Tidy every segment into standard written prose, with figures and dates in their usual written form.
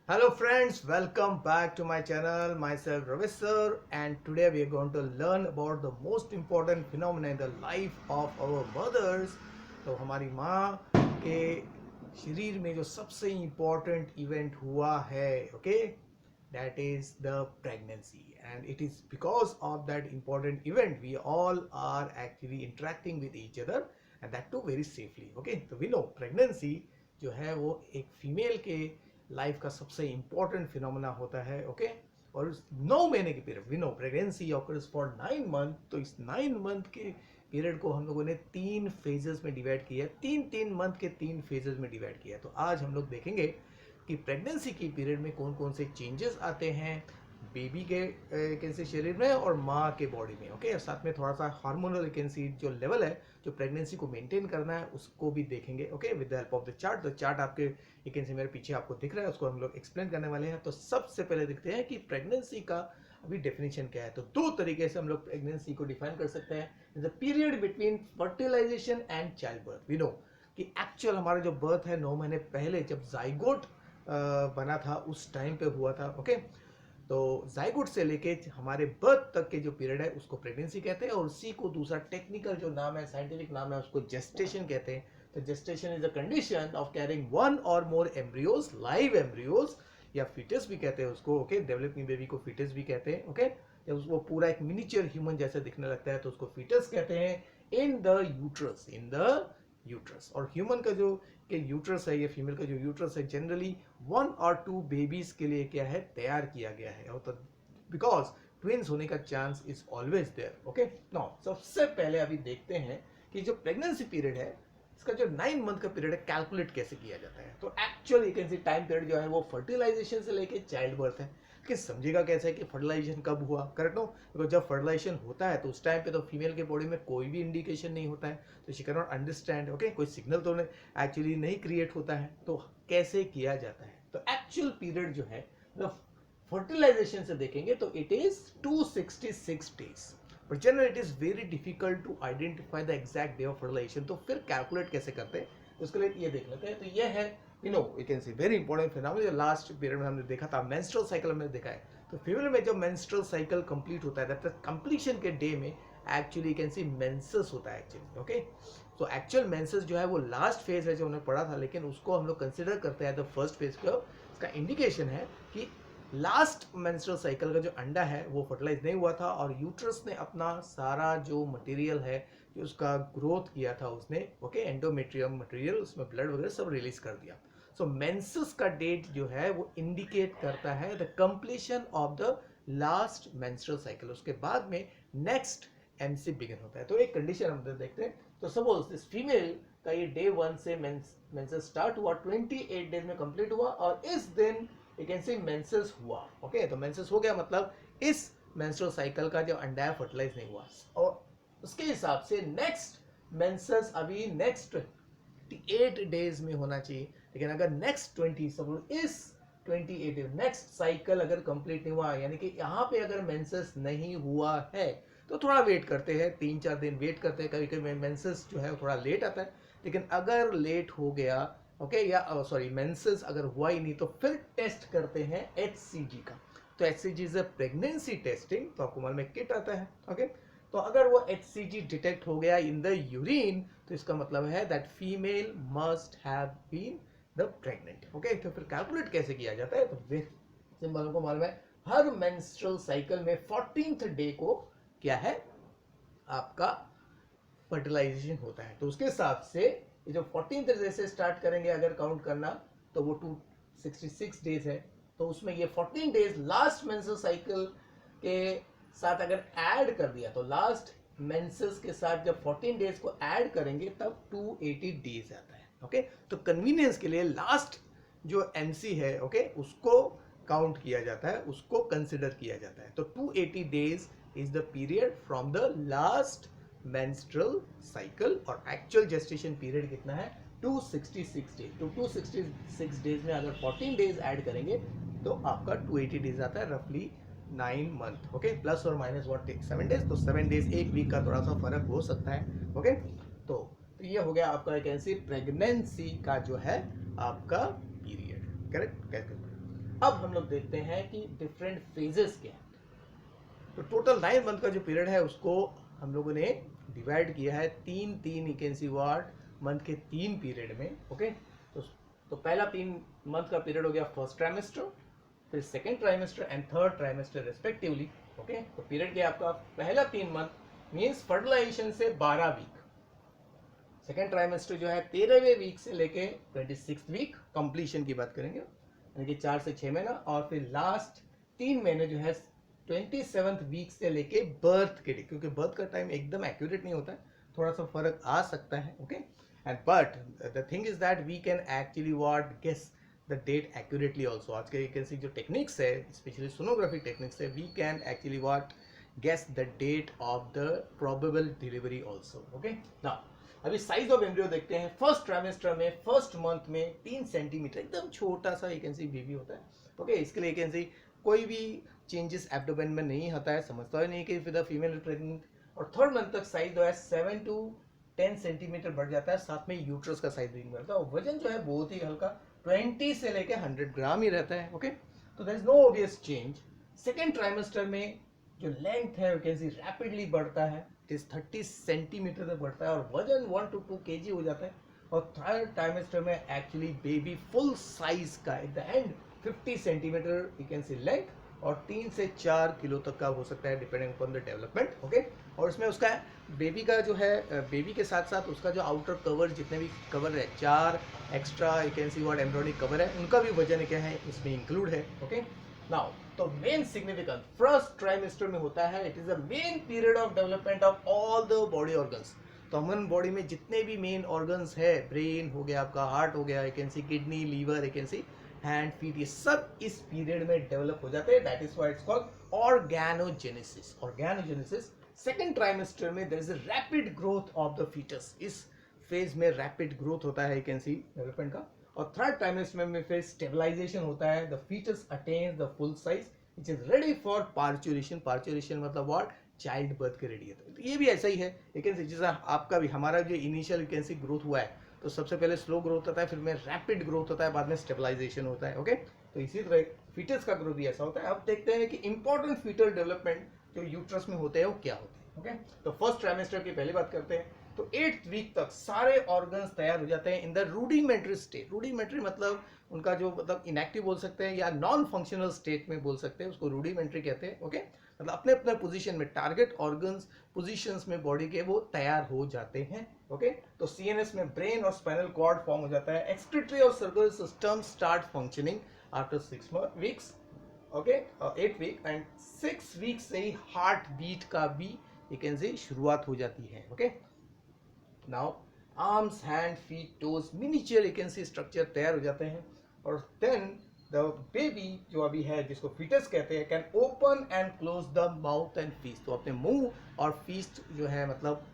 Hello friends, welcome back to my channel. Myself Ravi sir, and today we are going to learn about the most important phenomenon in the life of our mothers. तो हमारी माँ के शरीर में जो सबसे important event हुआ है, okay, that is the pregnancy, and it is because of that important event we all are actually interacting with each other, and that too very safely. Okay, तो we know pregnancy जो है वो एक female के life का सबसे important phenomena होता है. ओके, और उस 9 महीने के period we know pregnancy occurs for 9 month. तो इस 9 मंथ के पीरियड को हम लोगों ने 3 फेजेस में डिवाइड किया, 3 3 मंथ के 3 फेजेस में डिवाइड किया. तो आज हम लोग देखेंगे कि प्रेगनेंसी की पीरियड में कौन कौन से चेंजेस आते हैं बेबी के कैसे शरीर में और माँ के बॉडी में. ओके, और साथ में थोड़ा सा हार्मोनल कैंसी जो लेवल है जो प्रेगनेंसी को मेंटेन करना है उसको भी देखेंगे. Okay, with the help of the chart. The chart आपके कैंसी मेरे पीछे आपको दिख रहा है, उसको हम लोग एक्सप्लेन करने वाले हैं. तो सबसे पहले देखते हैं कि प्रेगनेंसी का अभी डेफिनेशन क्या है. तो दो तरीके से हम लोग प्रेगनेंसी को डिफाइन कर सकते हैं. The period between fertilisation and child birth. We know कि एक्चुअल हमारा जो बर्थ है 9 महीने पहले जब जाइगोट बना था उस टाइम पे हुआ था. ओके, तो जाइगोट से लेके हमारे बर्थ तक के जो पीरियड है उसको प्रेगनेंसी कहते हैं, और उसी को दूसरा टेक्निकल जो नाम है, साइंटिफिक नाम है, उसको जेस्टेशन कहते हैं. तो gestation is the condition of carrying one और मोर एम्ब्रियोज, लाइव एम्ब्रियोज, या फीटस भी कहते हैं उसको. ओके, डेवलपिंग बेबी को फीटस भी कहते हैं. ओके, जब वो पूरा एक मिनिएचर ह्यूमन जैसे दिखने लगता है तो उसको फीटस कहते हैं in the uterus. In the uterus. और ह्यूमन का जो कि यूट्रस है, ये फीमेल का जो यूट्रस है जनरली 1 और 2 बेबीज के लिए क्या है तैयार किया गया है, और तो बिकॉज ट्विंस होने का chance is always there. Okay, now सबसे पहले अभी देखते हैं कि जो प्रेगनेंसी पीरियड है इसका जो 9 मंथ का पीरियड है कैलकुलेट कैसे किया जाता है. तो एक्चुअली कैसे टाइम पीरियड जो है वो फर्टिलाइजेशन से लेके चाइल्ड बर्थ है. कि समझेगा कैसे है कि फर्टिलाइजेशन कब हुआ. करेक्ट नो, बिकॉज जब फर्टिलाइजेशन होता है तो उस टाइम पे तो फीमेल के बॉडी में कोई भी इंडिकेशन नहीं होता है, तो she can not understand. Okay, कोई सिग्नल तो एक्चुअली नहीं क्रिएट होता है. तो कैसे किया जाता है, तो एक्चुअल पीरियड जो है फर्टिलाइजेशन से देखेंगे तो it is 266 days. But general it is very difficult to identify the exact day of fertilisation. तो फिर कैलकुलेट कैसे करते हैं उसके लिए ये देख लेते हैं. तो ये है you can C very important phenomena जो लास्ट पीरियड में हमने देखा था, मेंस्ट्रुअल साइकिल हमने देखा है. तो फीमेल में जब मेंस्ट्रुअल साइकिल कंप्लीट होता है दैट कंप्लीशन के डे में एक्चुअली कैन सी मेंसेस होता है एक्चुअली. ओके, तो एक्चुअल मेंसेस जो है वो लास्ट फेज है जो हमने पढ़ा था, लेकिन उसको हम लोग कंसिडर करते हैं द फर्स्ट फेज को. इसका इंडिकेशन है कि लास्ट मेंस्ट्रुअल साइकिल का जो अंडा है वो फर्टिलाइज नहीं हुआ था, और यूट्रस ने अपना सारा जो मटेरियल है जो उसका ग्रोथ किया था उसने, ओके, एंडोमेट्रियम मटेरियल, उसमें ब्लड वगैरह सब रिलीज कर दिया. सो मेंसेस का डेट जो है वो इंडिकेट करता है the completion of the last menstrual cycle. उसके बाद में नेक्स्ट एमसी बिगिन होता है. तो एक कंडीशन हम देखते हैं. तो सपोज दिस फीमेल का ये डे 1 से मेंसेस स्टार्ट हुआ, 28 डेज में कंप्लीट हुआ, और इस दिन यू कैन सी मेंसेस हुआ. ओके, तो मेंसेस हो गया मतलब इस मेंस्ट्रुअल साइकिल का जो अंडा है फर्टिलाइज नहीं हुआ, और उसके हिसाब से नेक्स्ट मेंसेस अभी नेक्स्ट 28 डेज में होना चाहिए. लेकिन अगर नेक्स्ट 20 सपोज इस 28 नेक्स्ट साइकिल अगर कंप्लीट नहीं हुआ, यानी कि यहाँ पे अगर मेंसेस नहीं हुआ है तो थोड़ा वेट करते हैं, 3 4 दिन वेट करते हैं. कभी कभी मेंसेस जो है थोड़ा लेट आता है, लेकिन अगर लेट हो गया ओके या सॉरी मेंसेस अगर हुआ ही नहीं तो फिर टेस्ट करते हैं HCG का. तो HCG is a pregnancy testing. तो आपको मालूम है किट आता है. ओके, तो अगर वो HCG डिटेक्ट हो गया इन द यूरिन तो इसका मतलब है that female must have been the pregnant. Okay, तो फिर कैलकुलेट कैसे किया जाता है, तो सिंपल को मालूम है हर मेंस्ट्रुअल साइकिल में 14th डे को क्या है आपका फर्टिलाइजेशन होता है. तो उसके हिसाब से ये जो 14th डे से स्टार्ट करेंगे अगर काउंट करना तो वो 266 डेज है. तो उसमें ये 14 डेज लास्ट मेंस्ट्रुअल साइकिल के साथ अगर ऐड कर दिया तो लास्ट मेंसेस के साथ जब 14 डेज को ऐड करेंगे तब 280 डेज आता है. ओके, तो कन्वीनियंस के लिए लास्ट जो एमसी है ओके उसको काउंट किया जाता है, उसको कंसिडर किया जाता है. तो 280 days is the period from the last menstrual cycle, और एक्चुअल जेस्टेशन पीरियड कितना है 266 डेज. तो 266 डेज में अगर 14 डेज ऐड करेंगे तो आपका 280 डेज आता है, रफली 9 मंथ. ओके, प्लस और माइनस व्हाट 7 डेज. तो 7 डेज एक वीक का थोड़ा सा फर्क हो सकता है. ओके, तो ये हो गया आपका कैसे प्रेगनेंसी का जो है आपका पीरियड. करेक्ट. अब हम लोग देखते हैं कि डिफरेंट फेजेस क्या है। तो टोटल 9 मंथ का जो पीरियड है उसको हम लोगों ने डिवाइड किया है तीन you can see what month के 3 पीरियड में। ओके, तो पहला 3 मंथ का पीरियड हो गया फर्स्ट ट्राइमेस्टर, फिर second trimester and third trimester respectively. Okay, तो पीरियड गया आपका पहला 3 मंथ मीन्स फर्टिलाइजेशन से 12 वीक, सेकेंड ट्राइमेस्टर जो है 13वें वीक से लेके 26th वीक कंप्लीशन की बात करेंगे, यानी कि 4 से 6 महीना, और फिर लास्ट 3 महीने जो है 27th वीक से लेके बर्थ के लिए, क्योंकि बर्थ का टाइम एकदम एक्यूरेट नहीं होता है, थोड़ा सा फर्क आ सकता है। Okay, and but the thing is that we can actually what guess the date accurately also. आज के यू कैन सी जो टेक्निक्स है, स्पेशली सोनोग्राफी टेक्निक्स है, we can actually what guess the date of the probable delivery also. Okay, now अभी size of embryo देखते हैं। First trimester में first month में 3 सेंटीमीटर एकदम छोटा सा यू कैन सी बेबी होता है। ओके, इसके लिए यू कैन सी कोई भी चेंजेस एब्डोमेन में नहीं होता है, समझता ही नहीं कि फिर द फीमेल प्रेग्नेंट। और थर्ड मंथ तक साइज जो है 7 to 10 सेंटीमीटर बढ़ जाता है, साथ में यूट्रस का साइज भी बढ़ता है, और वजन जो है बहुत ही हल्का 20 से लेके 100 ग्राम ही रहता है। ओके, तो there is no obvious change. Second trimester में जो लेंथ है यू कैन सी रैपिडली बढ़ता है, इट इज 30 सेंटीमीटर तक बढ़ता है, और वजन 1 to 2 kg हो जाता है। और थर्ड ट्राइमेस्टर में एक्चुअली बेबी फुल साइज का at the end 50 centimetre you can C length, और 3 से 4 किलो तक का हो सकता है depending upon the development. Okay, और इसमें उसका बेबी का जो है बेबी के साथ साथ उसका जो आउटर कवर, जितने भी कवर है 4 extra you can see what embroidery cover है, उनका भी वजन क्या है इसमें इंक्लूड है। ओके, नाउ तो मेन सिग्निफिकेंस फर्स्ट ट्राइमेस्टर में होता है, it is a main period of development of all the body organs. तो ह्यूमन बॉडी में जितने भी मेन ऑर्गन्स है, ब्रेन हो गया आपका, हार्ट हो गया, you can see kidney, liver, you can see hand, feet, ये सब इस पीरियड में डेवलप हो जाते हैं। That is why it's called organogenesis. Organogenesis second trimester में there is a rapid growth of the fetus, इस फेज में रैपिड ग्रोथ होता है यू कैन सी डेवलपमेंट का। और थर्ड ट्राइमेस्टर में फिर स्टेबलाइजेशन होता है, the foetus attains the full size which is ready for parturition. Parturition मतलब व्हाट, चाइल्ड बर्थ के रेडी है। तो ये भी ऐसा ही है, लेकिन जैसा आपका भी हमारा जो initial you can C growth हुआ है, तो सबसे पहले स्लो ग्रोथ होता है, फिर में रैपिड ग्रोथ होता है, बाद में स्टेबलाइजेशन होता है। ओके, तो इसी तरह फीटस का ग्रोथ भी ऐसा होता है। अब देखते हैं कि इंपॉर्टेंट फीटल डेवलपमेंट जो यूट्रस में होते हैं वो क्या होते हैं। ओके, तो फर्स्ट ट्राइमेस्टर की पहली बात करते हैं। तो 8th वीक तक सारे ऑर्गन्स तैयार हो जाते हैं in the rudimentary state. Rudimentary मतलब उनका जो मतलब इनएक्टिव बोल सकते हैं या नॉन फंक्शनल स्टेट में बोल सकते हैं, उसको रूडिमेंट्री कहते हैं। ओके, मतलब अपने अपने पोजीशन में टारगेट ऑर्गन्स पोजीशंस में बॉडी के वो तैयार हो जाते हैं। ओके, तो सीएनएस में ब्रेन और स्पाइनल कॉर्ड फॉर्म हो जाता है। एक्सक्रीटरी और circular system start functioning after 6 weeks. Okay, 8 week and 6 week से ही हार्ट बीट का भी यू कैन से शुरुआत हो जाती है। Okay, now arms, hand, feet, toes, miniature you can C structure तैयार हो जाते हैं। और देन द बेबी जो अभी है, जिसको फीटस कहते हैं, can open and close the mouth and feast. तो अपने मुंह और फीस्ट जो है मतलब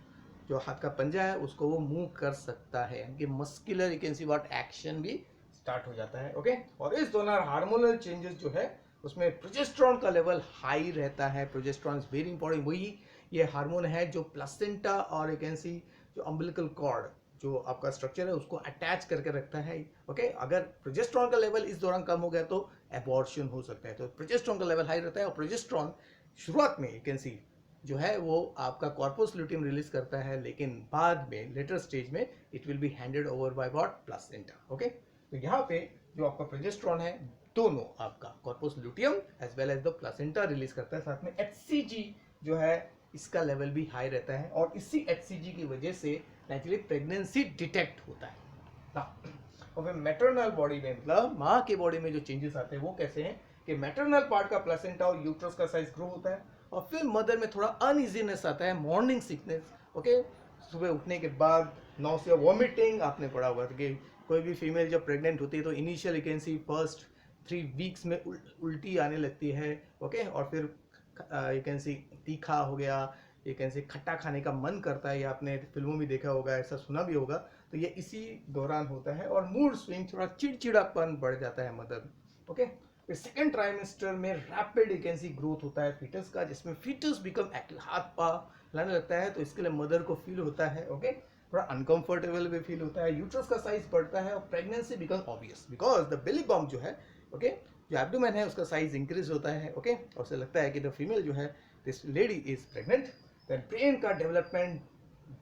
जो हाथ का पंजा है उसको वो मूव कर सकता है, यानी कि muscular you can see what action भी स्टार्ट हो जाता है। ओके, और इस दौरान हार्मोनल चेंजेस जो है उसमें प्रोजेस्टेरॉन का लेवल हाई रहता है। प्रोजेस्टेरॉन इज वेरी इंपॉर्टेंट, वही ये हार्मोन है जो प्लासेंटा और यू कैन सी जो अम्बिलिकल कॉर्ड जो आपका स्ट्रक्चर है उसको अटैच करके रखता है। ओके, अगर प्रोजेस्टेरॉन का लेवल इस दौरान कम हो गया तो एबॉर्शन हो सकता है। तो प्रोजेस्टेरॉन का लेवल हाई रहता है, और प्रोजेस्टेरॉन शुरुआत में यू कैन सी जो है वो आपका कॉर्पस ल्यूटियम रिलीज करता है, लेकिन बाद में लेटर स्टेज में it will be handed over by what, placenta. Okay, तो यहाँ पे जो आपका प्रोजेस्टेरॉन है दोनों आपका corpus luteum as well as the placenta release करता है, साथ में HCG जो है इसका लेवल भी हाई रहता है, और इसी HCG की वजह से नेचुरली प्रेगनेंसी डिटेक्ट होता है ना। और फिर मैटरनल बॉडी में मतलब माँ के बॉडी में जो चेंजेस आते हैं वो कैसे हैं कि मैटरनल पार्ट का प्लासेंटा और यूट्रस का साइज ग्रो होता है, और फिर मदर में थोड़ा अनइजीनेस आता है, मॉर्निंग सिकनेस। ओके, सुबह उठने के बाद नॉसिया, वॉमिटिंग, आपने पढ़ा होगा कि कोई भी फीमेल जब प्रेग्नेंट होती है तो initial you can C first 3 weeks में उल्टी आने लगती है। ओके, और फिर यू कैन सी तीखा हो गया, यू कैन सी खट्टा खाने का मन करता है, या आपने फिल्मों में देखा होगा, ऐसा सुना भी होगा, तो ये इसी दौरान होता है। और मूड स्विंग, थोड़ा चिड़चिड़ापन बढ़ जाता है मदर। ओके, फिर सेकेंड ट्राइमेस्टर में rapid you can C growth होता है फीटस का, जिसमें फीटस बिकम एक्टिव, हाथ पाँव हिलाने लगता है, तो इसके लिए मदर को फील होता है। ओके, थोड़ा अनकंफर्टेबल भी फील होता है, यूट्रस का साइज बढ़ता है, और pregnancy become obvious because the belly bump जो है ओके जो एब्डोमेन है उसका साइज इंक्रीज होता है, ओके, और उसे लगता है कि द फीमेल जो है this lady is pregnant. Then brain का डेवलपमेंट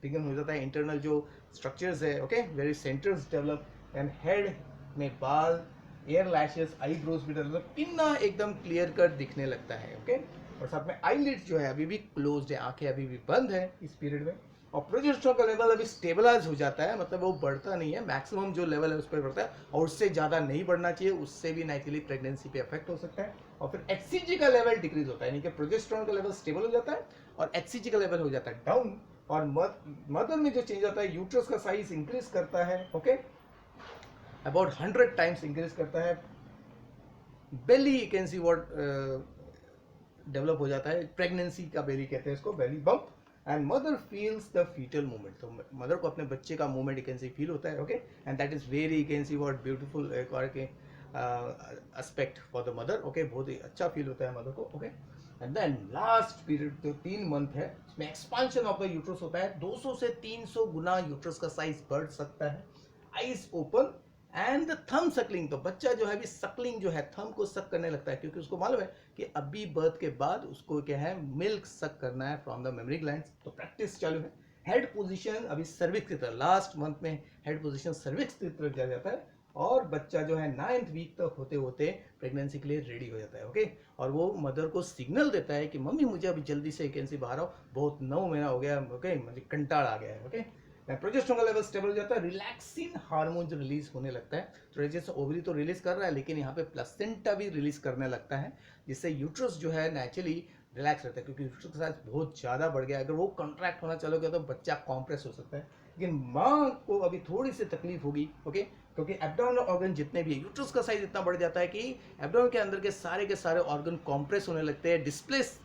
बिगिन हो जाता है, इंटरनल जो स्ट्रक्चर्स है, okay, very centres develop, and head में बाल, एयर लैशेस, आईब्रोज भी डेवलप, पिन्ना एकदम क्लियर कट दिखने लगता है, ओके, और साथ में आईलिड्स जो है अभी भी क्लोज्ड है, आंखें अभी भी बंद है इस पीरियड में, और प्रोजेस्टेरोन का लेवल अभी स्टेबलाइज हो जाता है, मतलब वो बढ़ता नहीं है, मैक्सिमम जो लेवल है उस पर बढ़ता है, और उससे ज़्यादा नहीं बढ़ना चाहिए, उससे भी नेचुरली प्रेगनेंसी पे इफेक्ट हो सकता है। और फिर एचसीजी का लेवल डिक्रीज होता है, यानी कि प्रोजेस्टेरोन का लेवल स्टेबल हो जाता है और एचसीजी का लेवल हो जाता है डाउन, और मदर में जो चेंज आता है, यूट्रस का साइज इंक्रीज करता है, ओके, अबाउट 100 टाइम्स इंक्रीज करता है, belly you can see what develop हो जाता है, प्रेगनेंसी का बेली कहते हैं इसको, belly bump, and mother feels the fetal movement, तो मदर को अपने बच्चे का movement you can see feel होता है, okay, and that is very you can see what beautiful aspect for the mother, okay, बहुत ही अच्छा फील होता है मदर को, okay. And then last period जो 3 मंथ है उसमें एक्सपांशन ऑफ द यूट्रस होता है, 200 से 300 गुना यूट्रस का साइज बढ़ सकता है, eyes open, and the thumb Suckling, तो बच्चा जो है अभी सकलिंग जो है थम को सक करने लगता है, क्योंकि उसको मालूम है कि अभी बर्थ के बाद उसको क्या है मिल्क सक करना है फ्रॉम द मेमोरी ग्लैंड्स, तो प्रैक्टिस चालू है। हेड पोजीशन अभी सर्विक्स की तरफ, लास्ट मंथ में हेड पोजीशन सर्विक्स की तरफ जा जाता है, और बच्चा जो है 9th वीक तक होते होते प्रेगनेंसी के लिए रेडी हो जाता है, ओके, और वो मदर को सिग्नल देता है कि मम्मी मुझे अभी जल्दी से वैकेंसी बाहर आओ, बहुत 9 महीना हो गया, ओके, मुझे कंटाड़ आ गया है, ओके। प्रोजेस्टेरोन का लेवल स्टेबल हो जाता है, रिलैक्सिन हार्मोन जो रिलीज होने लगता है, तो जैसे ओवरी तो रिलीज कर रहा है, लेकिन यहाँ पे प्लेसेंटा भी रिलीज करने लगता है, जिससे यूट्रस जो है नेचुरली रिलैक्स रहता है, क्योंकि यूट्रस का साइज बहुत ज़्यादा बढ़ गया, अगर वो कॉन्ट्रैक्ट होना चालू गया तो बच्चा कॉम्प्रेस हो सकता है, लेकिन माँ को अभी थोड़ी सी तकलीफ होगी, ओके, क्योंकि एब्डोमिनल ऑर्गन जितने भी है, यूट्रस का साइज इतना बढ़ जाता है कि एब्डोमिन के अंदर के सारे ऑर्गन कॉम्प्रेस होने लगते हैं, डिस्प्लेस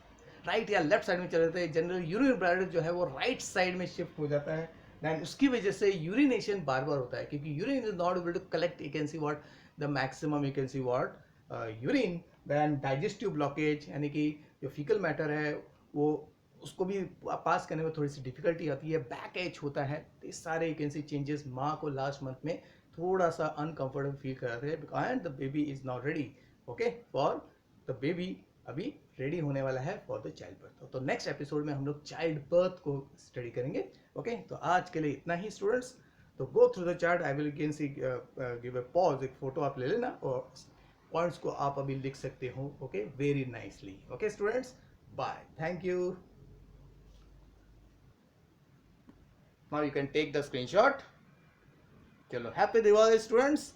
राइट या लेफ्ट साइड में चले जाते हैं, जनरल यूरिन ब्लैडर जो है वो राइट साइड में शिफ्ट हो जाता है, एंड उसकी वजह से यूरिनेशन बार बार होता है, क्योंकि urine is not able to collect, you can see what the maximum, you can see what urine, then digestive blockage, यानी कि जो फीकल मैटर है वो उसको भी पास करने में थोड़ी सी डिफिकल्टी आती है, बैक एच होता है, तो इस सारे यू कैन सी चेंजेस माँ को लास्ट मंथ में थोड़ा सा अनकंफर्टेबल फील कराते हैं, and the baby is not ready, okay, for the baby अभी रेडी होने वाला है फॉर द चाइल्ड बर्थ। तो नेक्स्ट एपिसोड में हम लोग चाइल्ड बर्थ को स्टडी करेंगे, ओके, तो आज के लिए इतना ही स्टूडेंट्स, तो go through the chart, I will again see give a pause, एक फोटो आप ले लेना और पॉइंट्स को आप अभी लिख सकते हो, okay, very nicely, okay students, bye, thank you. Now you can take the screenshot. चलो, happy Diwali students,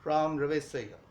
from Ravesh Syed.